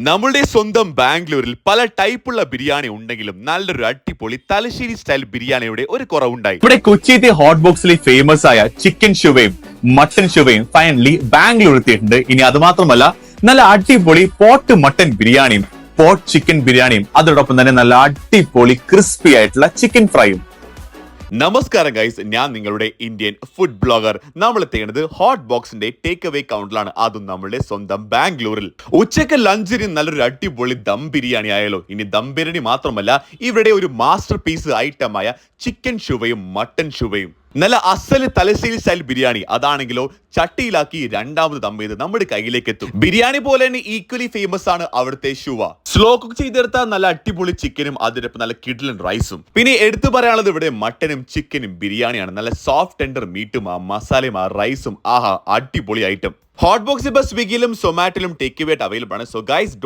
നമ്മളുടെ സ്വന്തം ബാംഗ്ലൂരിൽ പല ടൈപ്പുള്ള ബിരിയാണി ഉണ്ടെങ്കിലും നല്ലൊരു അടിപൊളി തലശ്ശേരി സ്റ്റൈൽ ബിരിയാണിയുടെ ഒരു കുറവുണ്ടായി. ഇവിടെ കൊച്ചിയിലെ ഹോട്ട് ബോക്സിലെ ഫേമസ് ആയ ചിക്കൻ ഷുവയും മട്ടൻ ഷുവയും ഫൈനലി ബാംഗ്ലൂർ എത്തിയിട്ടുണ്ട്. ഇനി അത് മാത്രമല്ല, നല്ല അടിപൊളി പോട്ട് മട്ടൻ ബിരിയാണിയും പോട്ട് ചിക്കൻ ബിരിയാണിയും അതോടൊപ്പം തന്നെ നല്ല അടിപൊളി ക്രിസ്പി ആയിട്ടുള്ള ചിക്കൻ ഫ്രൈയും. നമസ്കാരം ഗൈസ്, ഞാൻ നിങ്ങളുടെ ഇന്ത്യൻ ഫുഡ് ബ്ലോഗർ. നമ്മൾ എത്തിയത് ഹോട്ട് ബോക്സിന്റെ ടേക്ക് അവേ കൗണ്ടറിലാണ്, അതും നമ്മളുടെ സ്വന്തം ബാംഗ്ലൂരിൽ. ഉച്ചക്ക് ലഞ്ചിന് നല്ലൊരു അടിപൊളി ദം ബിരിയാണി ആയാലോ. ഇനി ദം ബിരിയാണി മാത്രമല്ല, ഇവിടെ ഒരു മാസ്റ്റർ പീസ് ഐറ്റമായ ചിക്കൻ ഷുവയും മട്ടൻ ഷുവയും, നല്ല അസല് തലശ്ശേരി സ്റ്റൈൽ ബിരിയാണി അതാണെങ്കിലോ ചട്ടിയിലാക്കി രണ്ടാമത് ദം ചെയ്ത് നമ്മുടെ കയ്യിലേക്ക് എത്തും. ബിരിയാണി പോലെ തന്നെ ഈക്വലി ഫേമസ് ആണ് അവിടുത്തെ ഷുവ. സ്ലോ കുക്ക് ചെയ്തെടുത്ത നല്ല അടിപൊളി ചിക്കനും അതിനൊപ്പം നല്ല കിഡ്ലൻ റൈസും. പിന്നെ എടുത്തു പറയാനുള്ളത് ഇവിടെ മട്ടനും ചിക്കനും ബിരിയാണിയാണ്. നല്ല സോഫ്റ്റ് ടെൻഡർ മീറ്റും ആ മസാലയും ആ റൈസും, ആഹാ അടിപൊളി ഐറ്റം. ഹോട്ട് ബോക്സ് ഇപ്പൊ സ്വിഗ്ഗിയിലും സൊമാറ്റോയിലും ടേക്ക് അവേ അവൈലബിൾ ആണ്. So guys